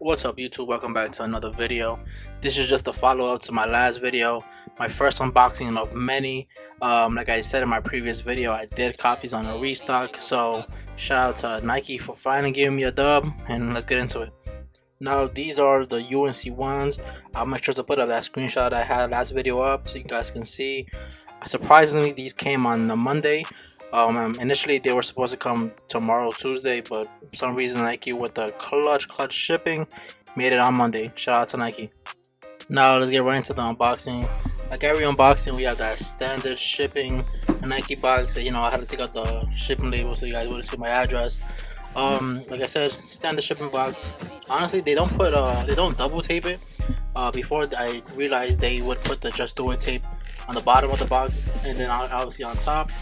What's up YouTube, welcome back to another video. This is just a follow-up to my last video, my first unboxing of many. Like I said in my previous video, I did copies on a restock, so shout out to Nike for finally giving me a dub, and let's get into it. Now these are the UNC ones. I'll make sure to put up that screenshot I had last video up so you guys can see. Surprisingly, these came on a Monday. Initially they were supposed to come tomorrow, Tuesday, but for some reason Nike with the clutch shipping made it on Monday. Shout out to Nike. Now let's get right into the unboxing. Like every unboxing, we have that standard shipping Nike box. I had to take out the shipping label so you guys wouldn't see my address. Like I said, standard shipping box. Honestly, they don't double tape it. Before I realized they would put the Just Do It tape on the bottom of the box and then obviously on top.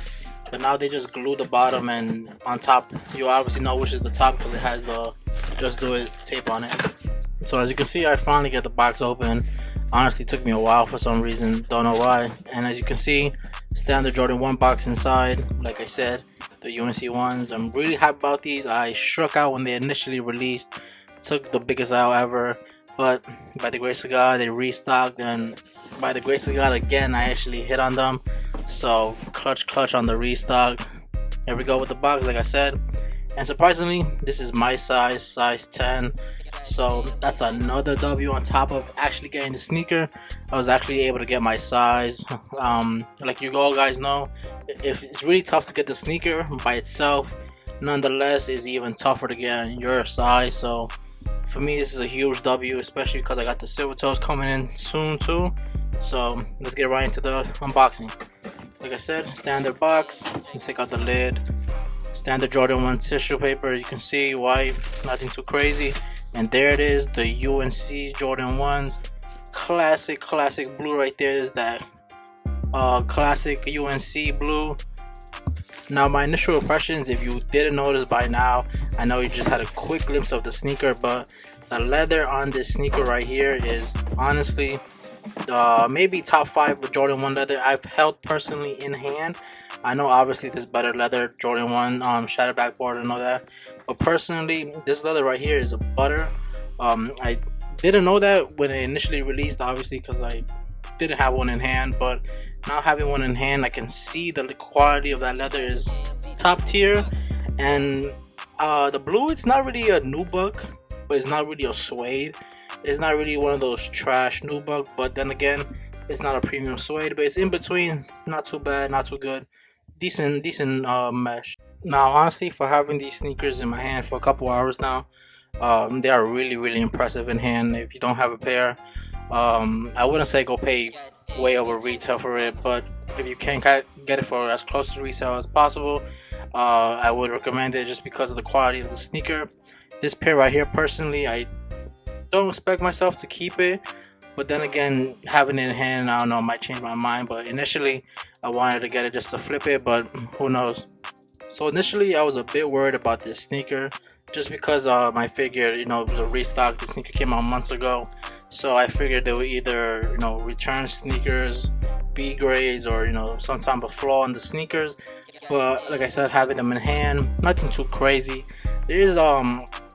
But now they just glue the bottom, and on top you obviously know which is the top because it has the Just Do It tape on it. So as you can see, I finally get the box open. Honestly, it took me a while for some reason, don't know why. And as you can see, standard Jordan 1 box inside. Like I said, the UNC ones. I'm really happy about these. I struck out when they initially released, took the biggest out ever, but by the grace of God they restocked, and by the grace of God again I actually hit on them. So clutch on the restock. Here we go with the box, like I said, and surprisingly this is my size 10, so that's another W on top of actually getting the sneaker. I was actually able to get my size. Like you all guys know, if it's really tough to get the sneaker by itself, nonetheless it's even tougher to get your size. So for me this is a huge W, especially because I got the silver toes coming in soon too. So let's get right into the unboxing. Like I said, standard box. Let's take out the lid. Standard Jordan 1 tissue paper. You can see white, nothing too crazy. And there it is, the UNC Jordan 1s. Classic blue right there is that classic UNC blue. Now my initial impressions, if you didn't notice by now, I know you just had a quick glimpse of the sneaker, but the leather on this sneaker right here is honestly maybe top 5 with Jordan 1 leather I've held personally in hand. I know obviously there's better leather, Jordan 1 shatter backboard and all that, but personally this leather right here is a butter. I didn't know that when it initially released, obviously, because I didn't have one in hand, but now having one in hand I can see the quality of that leather is top tier. And the blue, it's not really a nubuck, but it's not really a suede. It's not really one of those trash nubuck, but then again it's not a premium suede, but it's in between, not too bad, not too good, decent mesh. Now honestly, for having these sneakers in my hand for a couple hours now, they are really impressive in hand. If you don't have a pair, I wouldn't say go pay way over retail for it, but if you can get it for as close to resale as possible, I would recommend it just because of the quality of the sneaker. This pair right here, personally, I don't expect myself to keep it, but then again, having it in hand, I don't know, I might change my mind. But initially I wanted to get it just to flip it, but who knows. So initially I was a bit worried about this sneaker just because I figured, it was a restock. The sneaker came out months ago, so I figured they would either return sneakers, B grades, or some type of flaw in the sneakers. But like I said, having them in hand, nothing too crazy. There is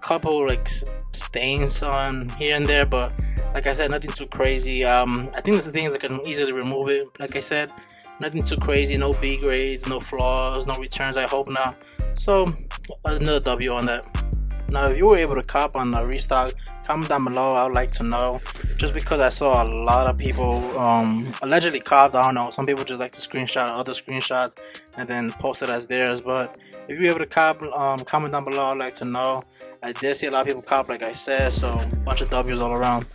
couple like stains on here and there, but like I said, nothing too crazy. I think that's the thing, is I can easily remove it. Like I said, nothing too crazy, no B grades, no flaws, no returns, I hope not. So another W on that. Now if you were able to cop on the restock, comment down below. I would like to know, just because I saw a lot of people allegedly copped. I don't know, some people just like to screenshot other screenshots and then post it as theirs. But if you're able to cop, comment down below. I'd like to know. I did see a lot of people cop, like I said, so a bunch of W's all around.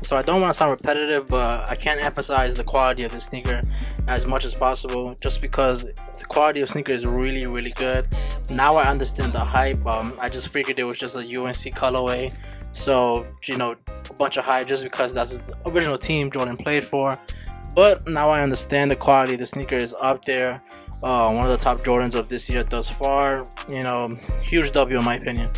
So I don't want to sound repetitive, but I can't emphasize the quality of the sneaker as much as possible, just because the quality of sneaker is really good. Now I understand the hype. I just figured it was just a UNC colorway, so a bunch of hype just because that's the original team Jordan played for. But now I understand the quality of the sneaker is up there. One of the top Jordans of this year thus far. Huge W in my opinion.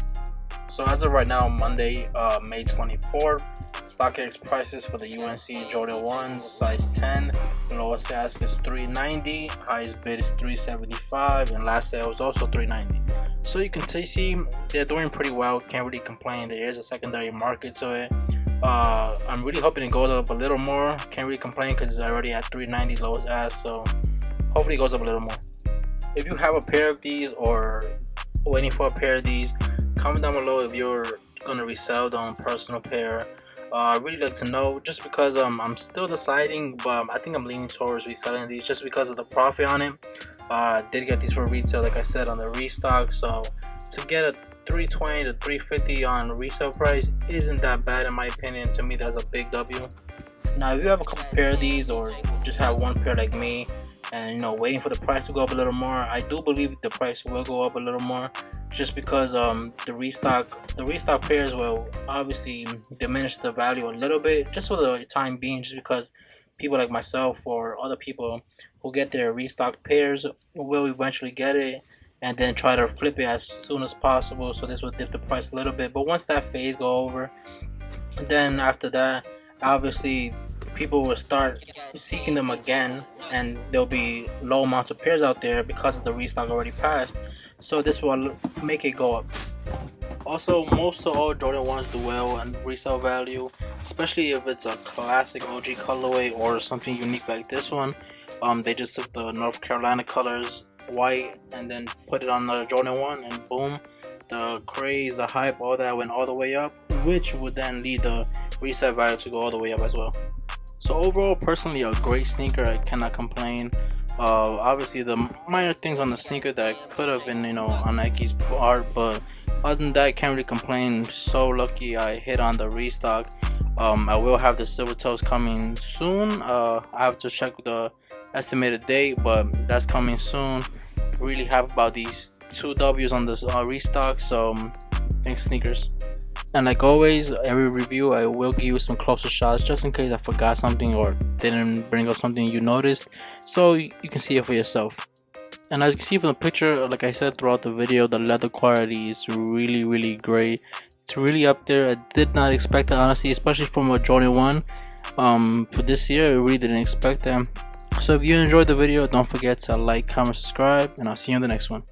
So as of right now, Monday, May 24th, StockX prices for the UNC Jordan 1s, size 10. Lowest ask is $390, highest bid is $375, and last sale was also $390. So you can see they're doing pretty well. Can't really complain. There is a secondary market to it. I'm really hoping it goes up a little more. Can't really complain because it's already at 390 lowest ask, so hopefully it goes up a little more. If you have a pair of these or waiting for a pair of these, comment down below if you're gonna resell them personal pair. I'd really like to know, just because I'm still deciding, but I think I'm leaning towards reselling these just because of the profit on it. Did get these for retail, like I said, on the restock, so to get a 320 to 350 on resale price isn't that bad in my opinion. To me, that's a big W. Now if you have a couple pair of these or just have one pair like me and waiting for the price to go up a little more, I do believe the price will go up a little more, just because the restock pairs will obviously diminish the value a little bit just for the time being, just because people like myself or other people who get their restock pairs will eventually get it and then try to flip it as soon as possible, so this will dip the price a little bit. But once that phase go over, then after that, obviously people will start seeking them again, and there'll be low amounts of pairs out there because of the restock already passed, so this will make it go up. Also, most of all Jordan 1s do well and resale value, especially if it's a classic OG colorway or something unique like this one. They just took the North Carolina colors, white, and then put it on the Jordan 1, and boom, the craze, the hype, all that went all the way up, which would then lead the resale value to go all the way up as well. So overall, personally, a great sneaker. I cannot complain. Obviously the minor things on the sneaker that could have been on Nike's part, but other than that, can't really complain. So lucky I hit on the restock. I will have the silver toes coming soon. I have to check the estimated date, but that's coming soon. Really happy about these 2 W's on this restock, so thanks sneakers. And like always, every review I will give you some closer shots just in case I forgot something or didn't bring up something you noticed, so you can see it for yourself. And as you can see from the picture, like I said throughout the video, the leather quality is really great. It's really up there. I did not expect that, honestly, especially from a Jordan 1 for this year. I really didn't expect that. So if you enjoyed the video, don't forget to like, comment, subscribe, and I'll see you in the next one.